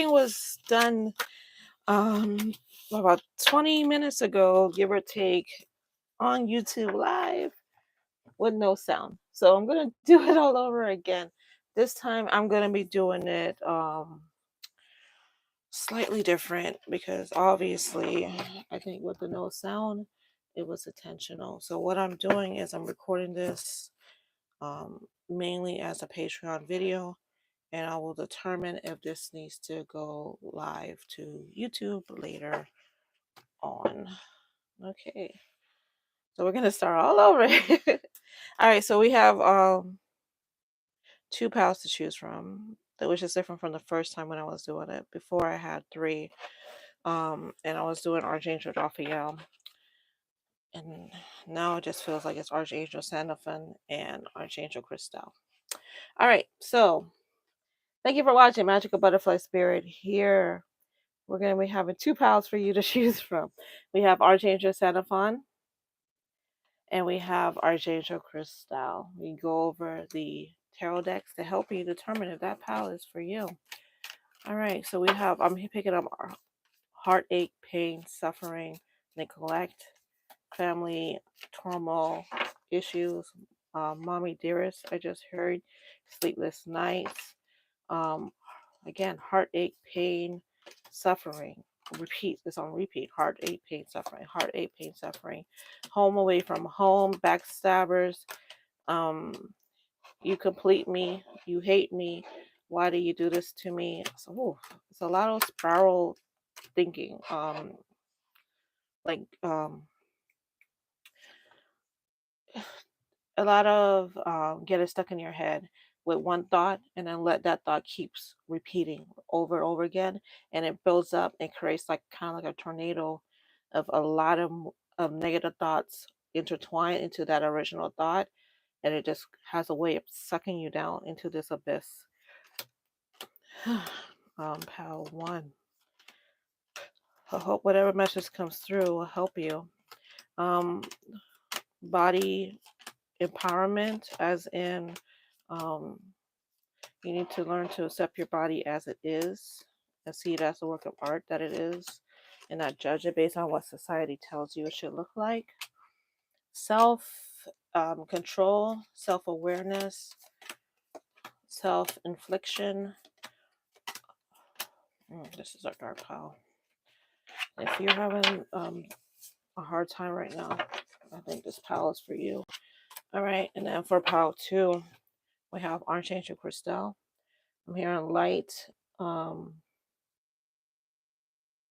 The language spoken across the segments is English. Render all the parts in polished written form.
was done about 20 minutes ago, give or take, on YouTube Live with no sound. So I'm gonna do it all over again. This time I'm gonna be doing it slightly different because obviously I think with the no sound it was intentional. So what I'm doing is I'm recording this mainly as a Patreon video, and I will determine if this needs to go live to YouTube later on. Okay, so we're gonna start all over. All right, so we have 2 pals to choose from, which is different from the first time when I was doing it. Before I had 3, and I was doing Archangel Jophiel, and now it just feels like it's Archangel Sandalphon and Archangel Christel. All right, so thank you for watching Magical Butterfly Spirit. Here we're going to be having 2 pals for you to choose from. We have Archangel Sandalphon and we have Archangel Christel. We go over the tarot decks to help you determine if that pal is for you. All right, so we have, I'm picking up heartache, pain, suffering, neglect, family turmoil, issues, mommy dearest, I just heard, sleepless nights, again, heartache, pain, suffering. Repeat this on repeat. Heartache, pain, suffering. Heartache, pain, suffering. Home away from home. Backstabbers. You complete me. You hate me. Why do you do this to me? So, it's a lot of spiral thinking. A lot of getting stuck in your head with one thought, and then let that thought keeps repeating over and over again, and it builds up and creates like kind of like a tornado of a lot of negative thoughts intertwined into that original thought, and it just has a way of sucking you down into this abyss. Pal 1, I hope whatever message comes through will help you. Body empowerment, as in you need to learn to accept your body as it is and see it as a work of art that it is, and not judge it based on what society tells you it should look like. Self control, self awareness, self infliction. This is our dark pile. If you're having a hard time right now, I think this pile is for you. All right, and then for pile 2, we have Archangel Christel. I'm hearing light. I'm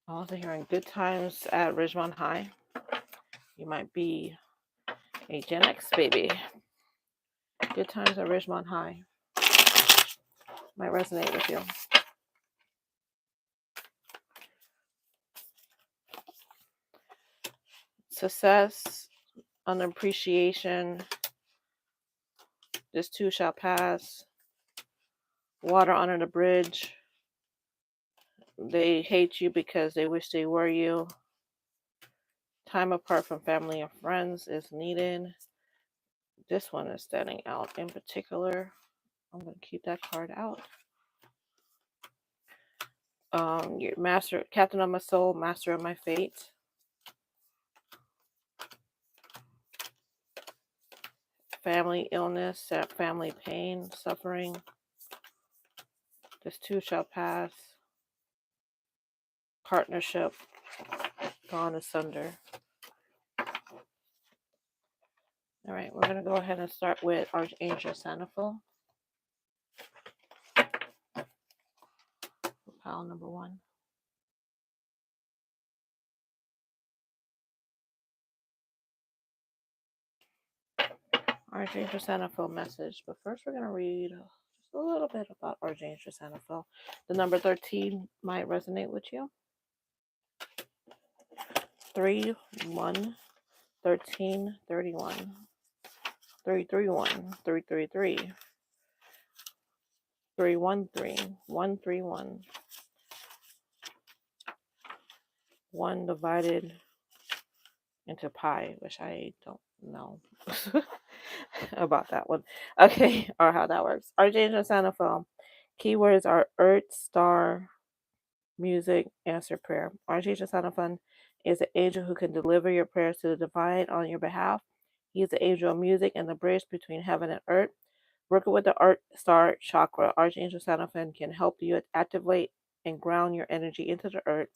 also hearing good times at Ridgemont High. You might be a Gen X baby. Good times at Ridgemont High might resonate with you. Success, unappreciation. This too shall pass. Water under the bridge. They hate you because they wish they were you. Time apart from family and friends is needed. This one is standing out in particular. I'm going to keep that card out. Your master, captain of my soul, master of my fate. Family illness, family pain, suffering. This too shall pass. Partnership gone asunder. All right, we're going to go ahead and start with Archangel Sandalphon. Pile number 1. Archangel Sandalphon message. But first we're going to read just a little bit about Archangel Sandalphon. The number 13 might resonate with you. 3, 1, 13, 31. 331, 333. 313, 131. 1 divided into pi, which I don't know about that one. Okay, or how that works. Archangel Sandalphon. Keywords are Earth, Star, music, answer prayer. Archangel Sandalphon is an angel who can deliver your prayers to the divine on your behalf. He is the angel of music and the bridge between heaven and earth. Working with the Earth Star chakra, Archangel Sandalphon can help you activate and ground your energy into the earth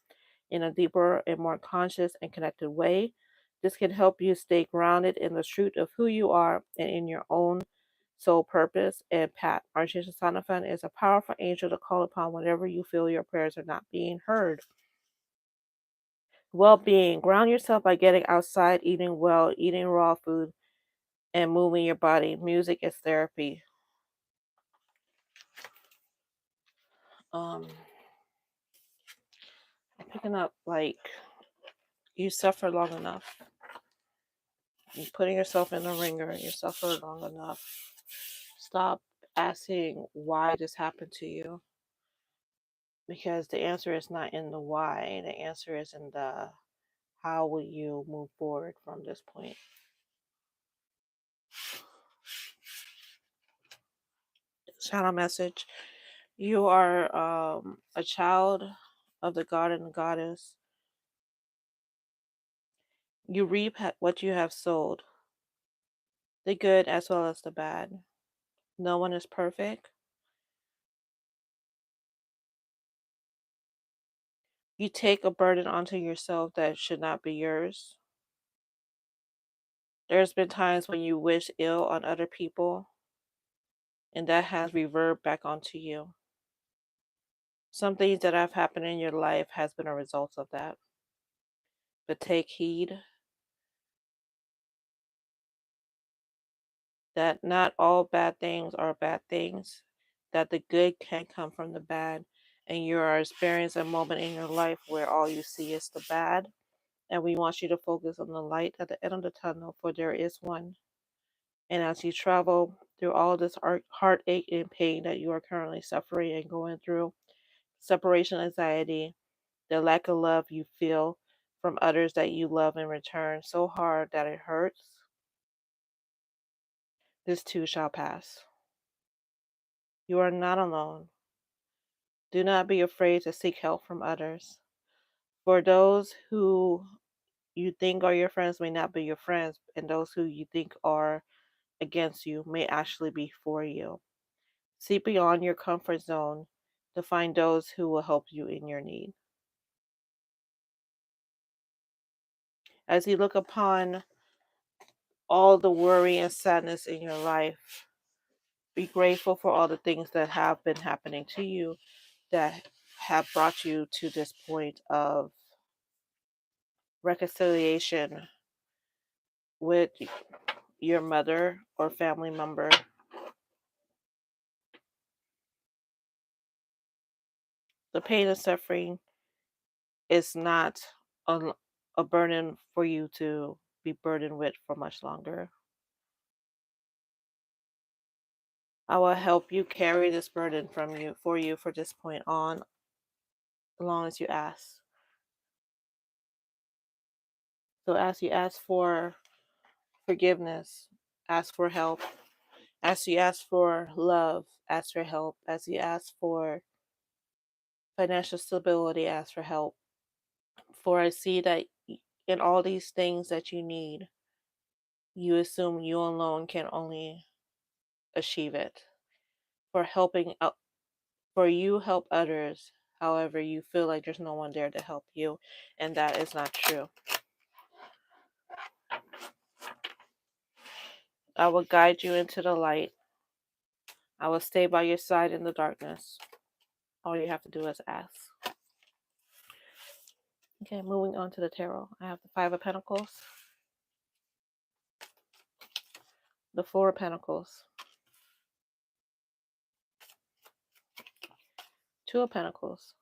in a deeper and more conscious and connected way. This can help you stay grounded in the truth of who you are and in your own soul purpose and path. Archangel Sandalphon is a powerful angel to call upon whenever you feel your prayers are not being heard. Well-being. Ground yourself by getting outside, eating well, eating raw food, and moving your body. Music is therapy. I'm picking up like you suffer long enough. You're putting yourself in the ringer. You suffer long enough. Stop asking why this happened to you, because the answer is not in the why. The answer is in the how will you move forward from this point. Channel message. You are a child of the God and the Goddess. You reap what you have sowed, the good as well as the bad. No one is perfect. You take a burden onto yourself that should not be yours. There's been times when you wish ill on other people, and that has reverbed back onto you. Some things that have happened in your life has been a result of that. But take heed that not all bad things are bad things, that the good can come from the bad, and you are experiencing a moment in your life where all you see is the bad, and we want you to focus on the light at the end of the tunnel, for there is one. And as you travel through all this heartache and pain that you are currently suffering and going through, separation anxiety, the lack of love you feel from others that you love in return so hard that it hurts, this too shall pass. You are not alone. Do not be afraid to seek help from others. For those who you think are your friends may not be your friends, and those who you think are against you may actually be for you. Seek beyond your comfort zone to find those who will help you in your need. As you look upon all the worry and sadness in your life, be grateful for all the things that have been happening to you that have brought you to this point of reconciliation with your mother or family member. The pain and suffering is not a burden for you to be burdened with for much longer. I will help you carry this burden for you for this point on, as long as you ask. So as you ask for forgiveness, ask for help. As you ask for love, ask for help. As you ask for financial stability, ask for help. For I see that in all these things that you need, you assume you alone can only achieve it. For helping out, for you help others, however, you feel like there's no one there to help you, and that is not true. I will guide you into the light. I will stay by your side in the darkness. All you have to do is ask. Okay, moving on to the tarot. I have the Five of Pentacles, the Four of Pentacles, Two of Pentacles.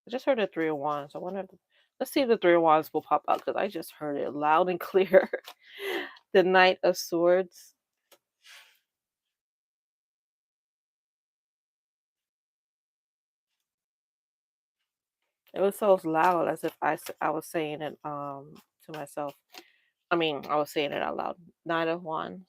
I just heard the Three of Wands. I wonder if let's see if the Three of Wands will pop up, because I just heard it loud and clear. The Knight of Swords. It was so loud, as if I was saying it to myself. I mean, I was saying it out loud. Knight of Wands.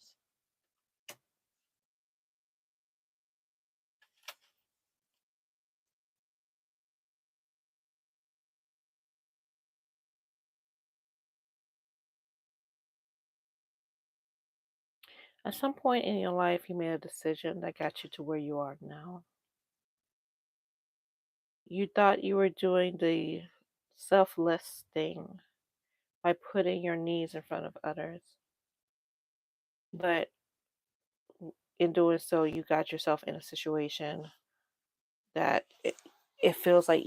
At some point in your life, you made a decision that got you to where you are now. You thought you were doing the selfless thing by putting your needs in front of others. But in doing so, you got yourself in a situation that it feels like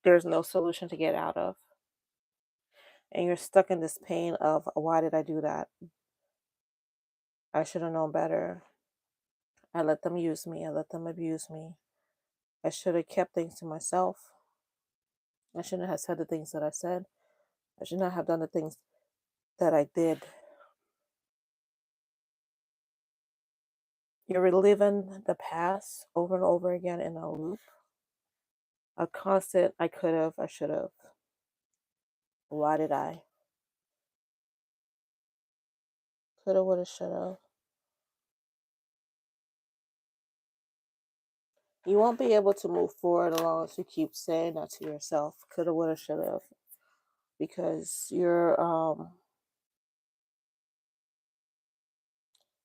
there's no solution to get out of. And you're stuck in this pain of, why did I do that? I should have known better. I let them use me. I let them abuse me. I should have kept things to myself. I shouldn't have said the things that I said. I should not have done the things that I did. You're reliving the past over and over again in a loop. A constant, I could have, I should have. Why did I? Coulda, woulda, shoulda. You won't be able to move forward as long as you keep saying that to yourself. Coulda, woulda, shoulda. Because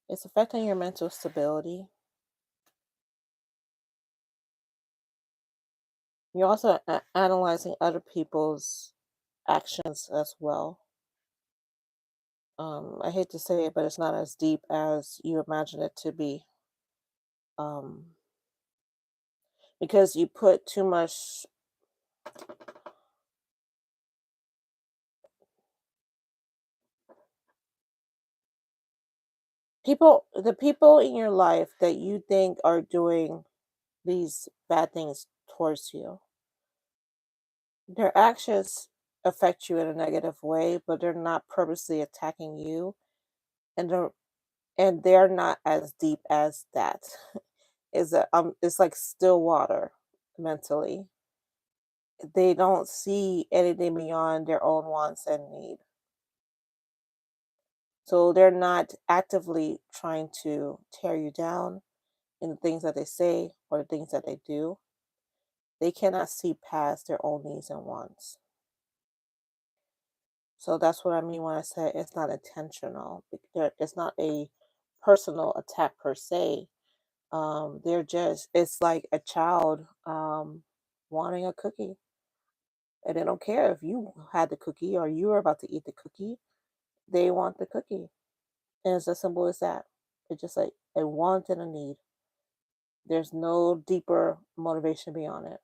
it's affecting your mental stability. You're also analyzing other people's actions as well. I hate to say it, but it's not as deep as you imagine it to be. Because you put too much. The people in your life that you think are doing these bad things towards you, their actions affect you in a negative way, but they're not purposely attacking you, and they're not as deep as that. It's like still water mentally. They don't see anything beyond their own wants and need. So they're not actively trying to tear you down in the things that they say or the things that they do. They cannot see past their own needs and wants. So that's what I mean when I say it's not intentional. It's not a personal attack per se. It's like a child wanting a cookie. And they don't care if you had the cookie or you were about to eat the cookie. They want the cookie. And it's as simple as that. It's just like a want and a need. There's no deeper motivation beyond it.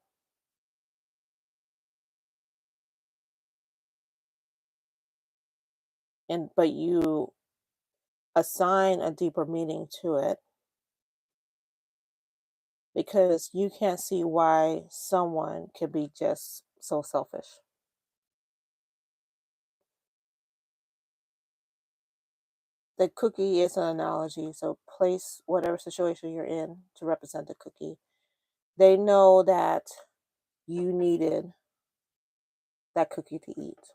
But you assign a deeper meaning to it because you can't see why someone could be just so selfish. The cookie is an analogy, so place whatever situation you're in to represent the cookie. They know that you needed that cookie to eat.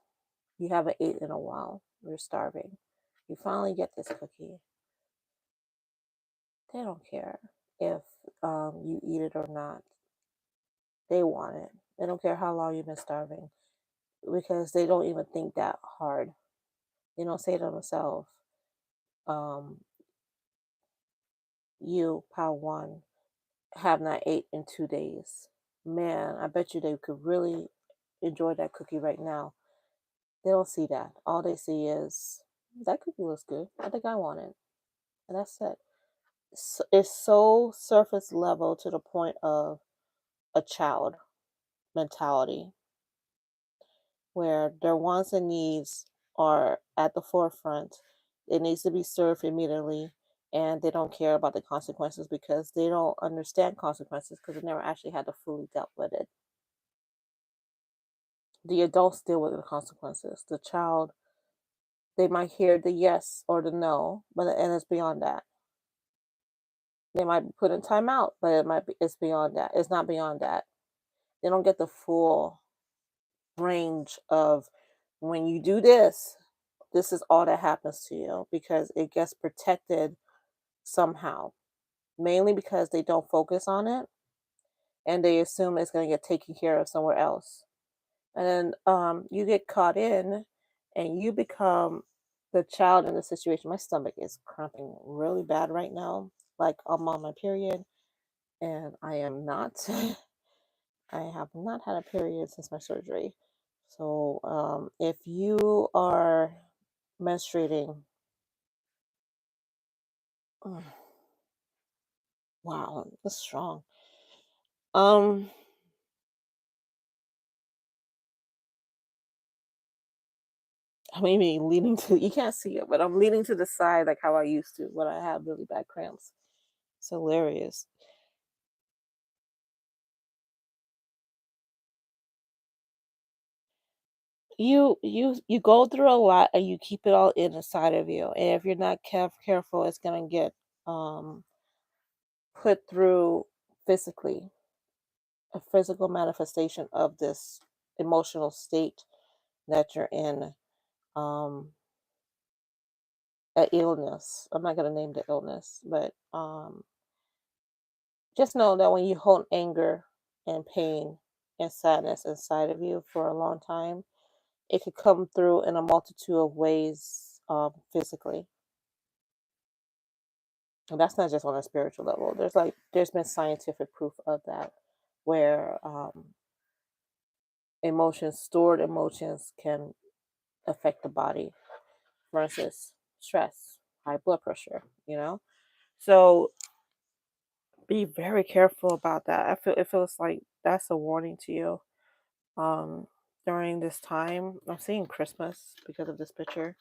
You haven't eaten in a while. You're starving. You finally get this cookie. They don't care if you eat it or not. They want it. They don't care how long you've been starving because they don't even think that hard. They don't say to themselves, um, you, Power One, have not ate in 2 days. Man, I bet you they could really enjoy that cookie right now. They don't see that. All they see is, that cookie looks good. I think I want it. And that's it. It's so surface level to the point of a child mentality where their wants and needs are at the forefront. It needs to be served immediately, and they don't care about the consequences because they don't understand consequences because they never actually had to fully dealt with it. The adults deal with the consequences. The child, they might hear the yes or the no, and it's beyond that. They might be put in timeout, but it's beyond that. It's not beyond that. They don't get the full range of, when you do this is all that happens to you, because it gets protected somehow, mainly because they don't focus on it and they assume it's going to get taken care of somewhere else. And then you get caught in and you become the child in the situation. My stomach is cramping really bad right now. Like I'm on my period, and I am not. I have not had a period since my surgery. So if you are menstruating, mm, wow, that's strong. Um, I'm maybe leaning to. You can't see it, but I'm leaning to the side like how I used to when I had really bad cramps. It's hilarious. You go through a lot and you keep it all inside of you, and if you're not careful, it's gonna get um put through physically, a physical manifestation of this emotional state that you're in. um a illness. I'm not gonna name the illness, but just know that when you hold anger and pain and sadness inside of you for a long time, it could come through in a multitude of ways, physically. And that's not just on a spiritual level. There's been scientific proof of that, where stored emotions can affect the body. For instance, stress, high blood pressure. So be very careful about that. It feels like that's a warning to you. Um, during this time, I'm seeing Christmas because of this picture.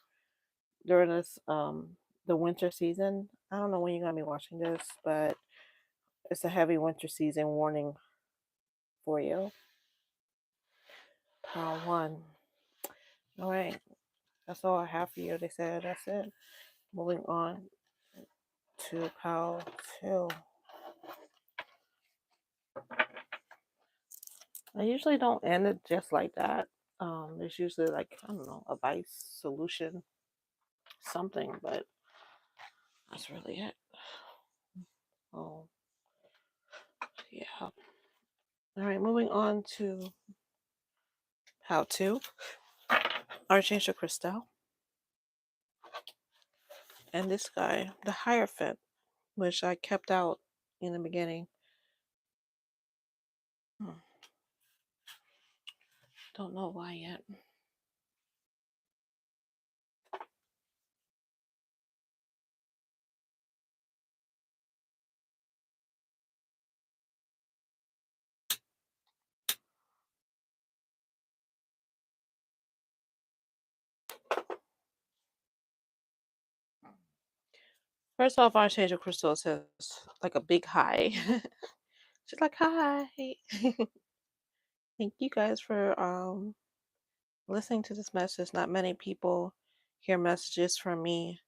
During this the winter season. I don't know when you're gonna be watching this, but it's a heavy winter season warning for you. Pile one. All right, that's all I have for you. They said that's it. Moving on to pile two. I usually don't end it just like that. There's usually like, I don't know, advice, solution, something, but that's really it. Oh, yeah. All right, moving on to how to Archangel Christel and this guy, the Hierophant, which I kept out in the beginning. Don't know why yet. First off, Archangel Crystal says like a big hi. She's like, hi. Thank you guys for listening to this message. Not many people hear messages from me.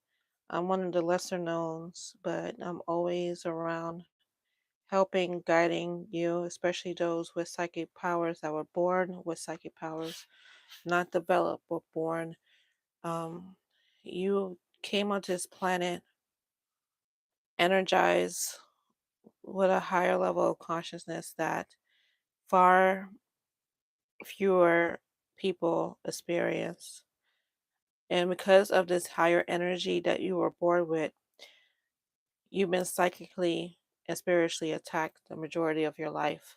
I'm one of the lesser knowns, but I'm always around helping, guiding you, especially those with psychic powers that were born with psychic powers, not developed but born. You came onto this planet energized with a higher level of consciousness that far fewer people experience. And because of this higher energy that you were born with, you've been psychically and spiritually attacked the majority of your life.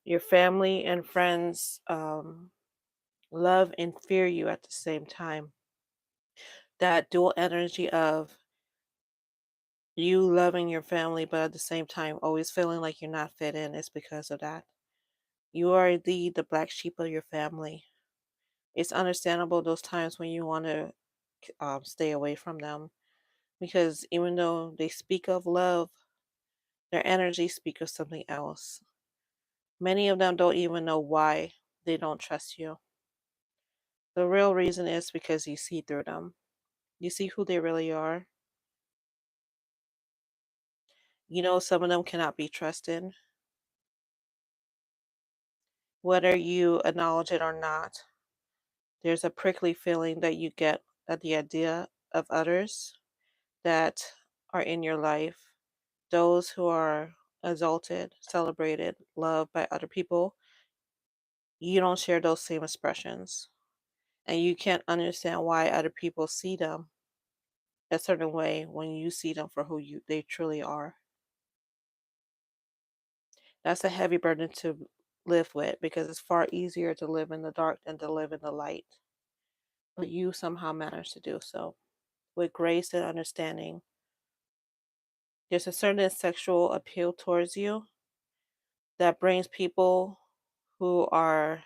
Your family and friends love and fear you at the same time. That dual energy of you loving your family, but at the same time always feeling like you're not fit in is because of that. You are indeed the black sheep of your family. It's understandable those times when you want to stay away from them, because even though they speak of love, their energy speaks of something else. Many of them don't even know why they don't trust you. The real reason is because you see through them. You see who they really are. Some of them cannot be trusted, whether you acknowledge it or not. There's a prickly feeling that you get at the idea of others that are in your life, those who are exalted, celebrated, loved by other people. You don't share those same expressions. And you can't understand why other people see them a certain way when you see them for who they truly are. That's a heavy burden to live with, because it's far easier to live in the dark than to live in the light. But you somehow manage to do so with grace and understanding. There's a certain sexual appeal towards you that brings people who are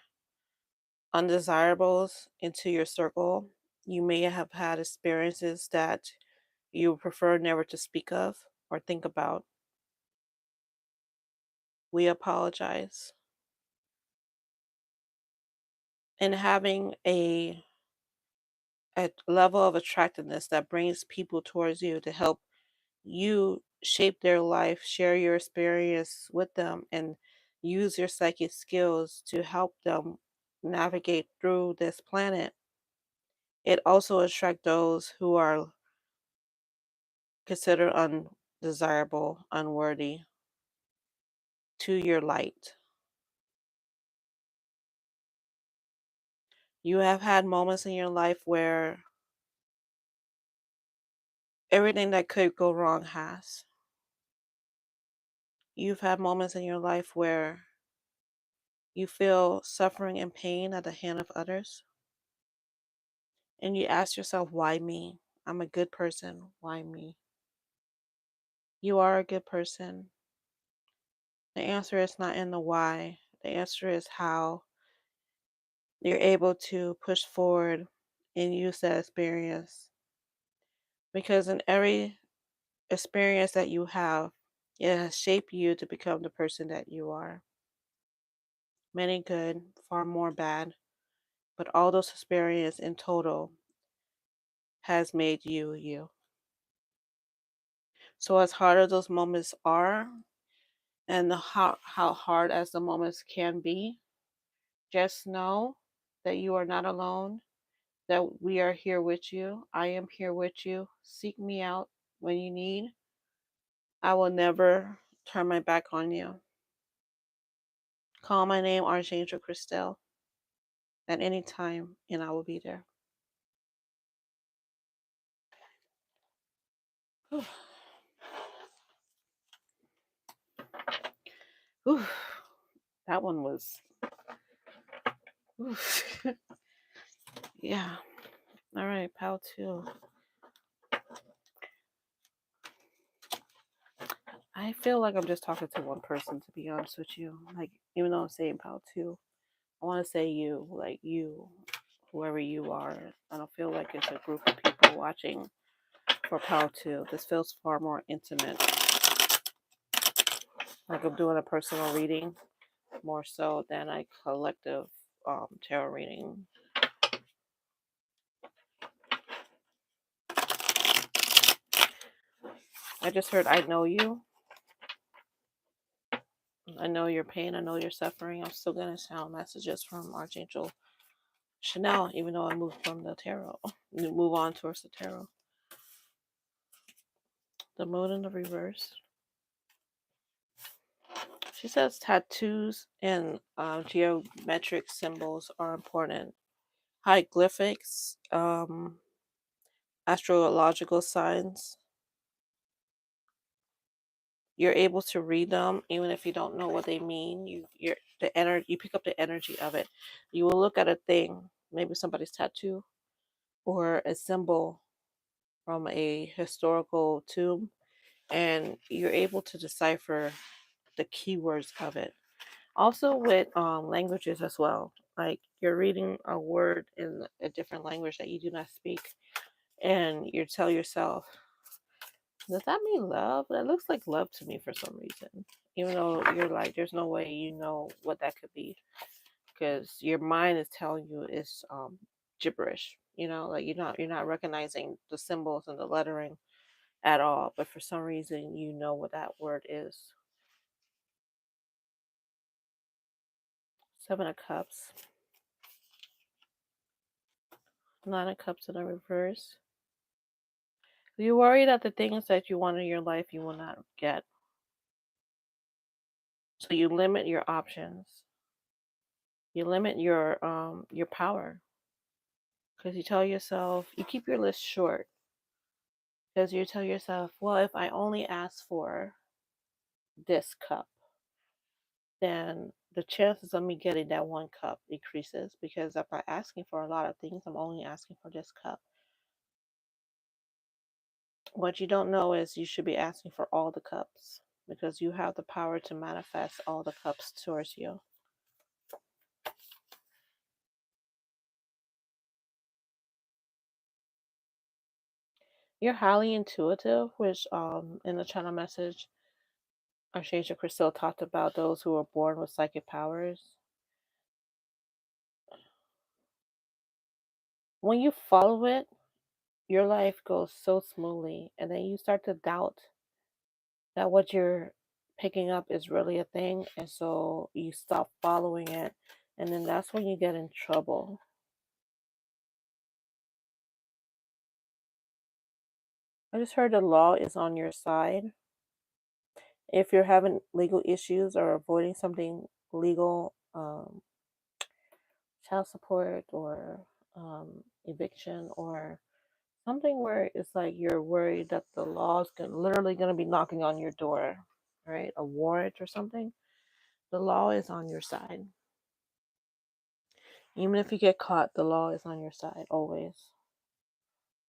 undesirables into your circle. You may have had experiences that you prefer never to speak of or think about. We apologize. And having a level of attractiveness that brings people towards you to help you shape their life, share your experience with them, and use your psychic skills to help them navigate through this planet. It also attracts those who are considered undesirable, unworthy to your light. You have had moments in your life where everything that could go wrong has. You've had moments in your life where you feel suffering and pain at the hand of others. And you ask yourself, why me? I'm a good person. Why me? You are a good person. The answer is not in the why. The answer is how you're able to push forward and use that experience. Because in every experience that you have, it has shaped you to become the person that you are. Many good, far more bad, but all those experiences in total has made you you. So as hard as those moments are, and how hard as the moments can be, just know that you are not alone, that we are here with you. I am here with you. Seek me out when you need. I will never turn my back on you. Call my name, Archangel Christel, at any time, and I will be there. Whew. Whew. That one was, yeah. All right, pal two. I feel like I'm just talking to one person, to be honest with you. Like, even though I'm saying pal two, I want to say you, like you, whoever you are. I don't feel like it's a group of people watching for pal two. This feels far more intimate. Like I'm doing a personal reading more so than a collective tarot reading. I just heard I know you. I know your pain. I know your suffering. I'm still going to sound messages from Archangel Chanel, even though I moved from the tarot. Move on towards the tarot. The moon in the reverse. She says tattoos and geometric symbols are important. Hieroglyphics, astrological signs. You're able to read them even if you don't know what they mean. You pick up the energy of it. You will look at a thing, maybe somebody's tattoo or a symbol from a historical tomb, and you're able to decipher the keywords of it. Also with languages as well. Like you're reading a word in a different language that you do not speak, and you tell yourself, does that mean love? That looks like love to me for some reason. Even though you're like, there's no way you know what that could be, because your mind is telling you it's gibberish. You know, like you're not recognizing the symbols and the lettering at all. But for some reason, you know what that word is. Seven of Cups. Nine of Cups in the reverse. You worry that the things that you want in your life you will not get. So you limit your options. You limit your power. Because you tell yourself, you keep your list short. Because you tell yourself, well, if I only ask for this cup, then the chances of me getting that one cup decreases, because if I'm asking for a lot of things, I'm only asking for this cup. What you don't know is you should be asking for all the cups, because you have the power to manifest all the cups towards you. You're highly intuitive, which in the channel message, Archangel Christel talked about those who were born with psychic powers. When you follow it, your life goes so smoothly, and then you start to doubt that what you're picking up is really a thing, and so you stop following it, and then that's when you get in trouble. I just heard the law is on your side. If you're having legal issues or avoiding something legal, child support or eviction, or something where it's like you're worried that the law is literally going to be knocking on your door, right? A warrant or something. The law is on your side. Even if you get caught, the law is on your side always,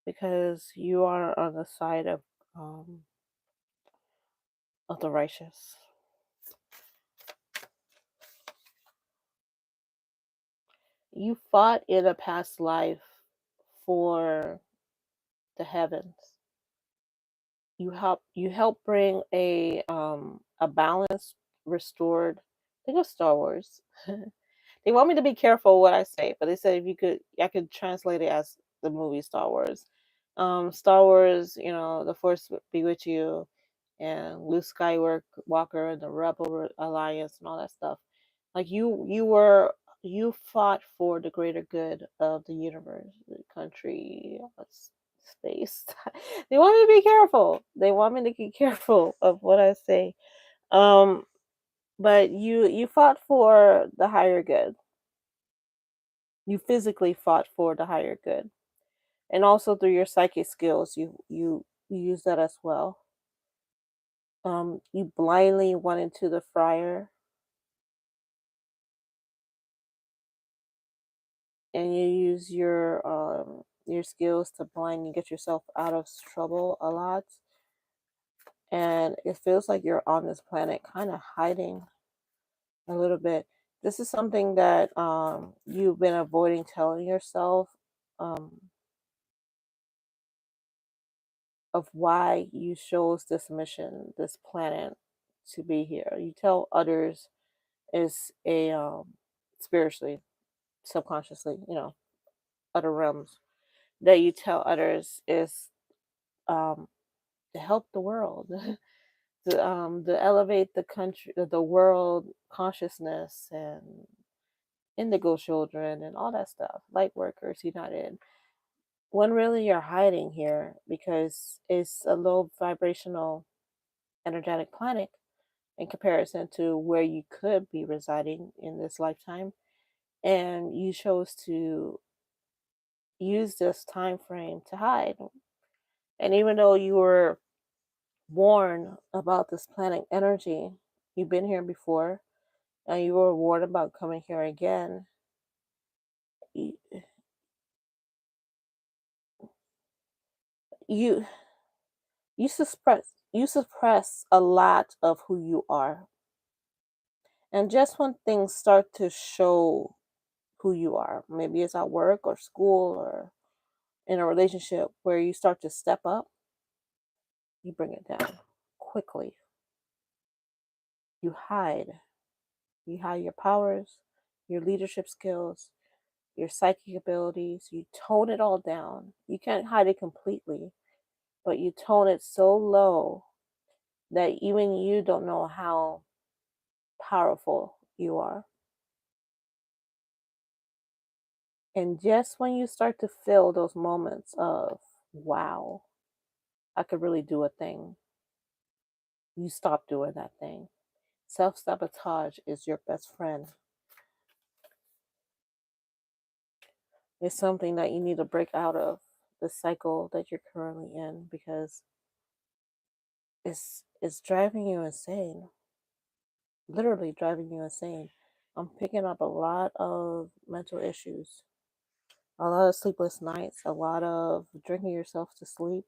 because you are on the side of the righteous. You fought in a past life for the heavens. You help bring a balance restored. Think of Star Wars. They want me to be careful what I say, but they said if you could, I could translate it as the movie Star Wars. Star Wars, the Force be with you, and Luke Skywalker and the Rebel Alliance and all that stuff. Like you fought for the greater good of the universe, the country, space. They want me to be careful. They want me to be careful of what I say. Um, but you fought for the higher good. You physically fought for the higher good, and also through your psychic skills, you use that as well. You blindly went into the fire, and you use your skills to blindly get yourself out of trouble a lot. And it feels like you're on this planet kind of hiding a little bit. This is something that you've been avoiding telling yourself, um, of why you chose this mission, this planet, to be here. You tell others is a spiritually, subconsciously, other realms, that you tell others is um, to help the world, to elevate the country, the world consciousness, and indigo children and all that stuff, light workers united. When really you're hiding here, because it's a low vibrational energetic planet in comparison to where you could be residing in this lifetime, and you chose to use this time frame to hide. And even though you were warned about this planet energy, you've been here before, and you were warned about coming here again, you you suppress a lot of who you are. And just when things start to show who you are, maybe it's at work or school or in a relationship, where you start to step up, you bring it down quickly. You hide. You hide your powers, your leadership skills, your psychic abilities. You tone it all down. You can't hide it completely, but you tone it so low that even you don't know how powerful you are. And just when you start to feel those moments of, wow, I could really do a thing, you stop doing that thing. Self sabotage is your best friend. It's something that you need to break out of the cycle that you're currently in, because it's driving you insane. Literally driving you insane. I'm picking up a lot of mental issues, a lot of sleepless nights, a lot of drinking yourself to sleep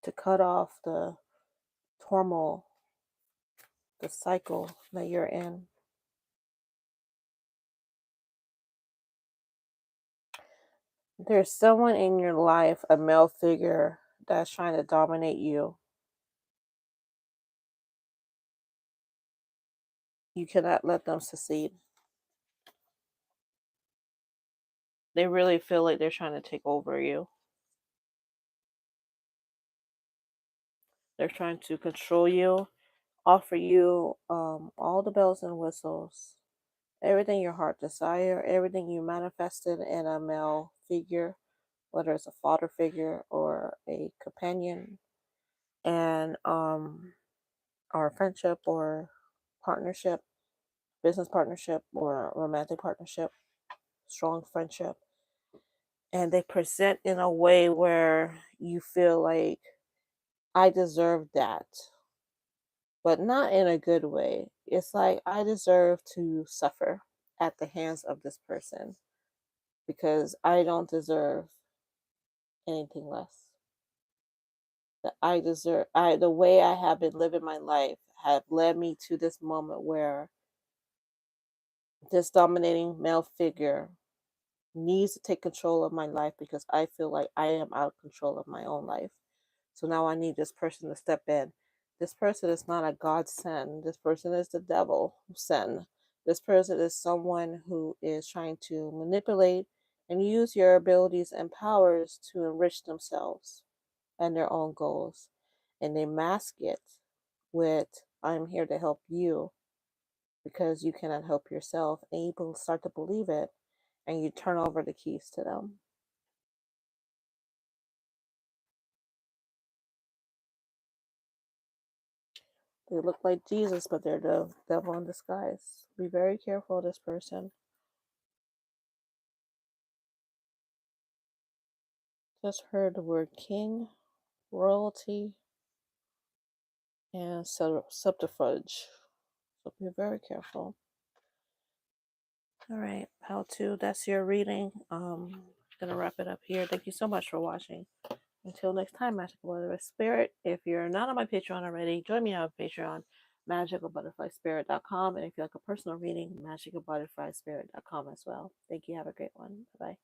to cut off the turmoil, the cycle that you're in. There's someone in your life, a male figure, that's trying to dominate you. You cannot let them succeed. They really feel like they're trying to take over you. They're trying to control you, offer you all the bells and whistles, everything your heart desire, everything you manifested in a male figure, whether it's a father figure or a companion, and or a friendship or partnership, business partnership or romantic partnership, strong friendship. And they present in a way where you feel like, I deserve that, but not in a good way. It's like, I deserve to suffer at the hands of this person because I don't deserve anything less. That I deserve, the way I have been living my life have led me to this moment where this dominating male figure needs to take control of my life because I feel like I am out of control of my own life. So now I need this person to step in. This person is not a God send. This person is the devil send. This person is someone who is trying to manipulate and use your abilities and powers to enrich themselves and their own goals. And they mask it with, I'm here to help you because you cannot help yourself. And you start to believe it, and you turn over the keys to them. They look like Jesus, but they're the devil in disguise. Be very careful of this person. Just heard the word king, royalty, and subterfuge. So be very careful. All right, how to. That's your reading. Gonna wrap it up here. Thank you so much for watching. Until next time, Magical Butterfly Spirit. If you're not on my Patreon already, join me on Patreon, magicalbutterflyspirit.com. And if you like a personal reading, magicalbutterflyspirit.com as well. Thank you. Have a great one. Bye-bye.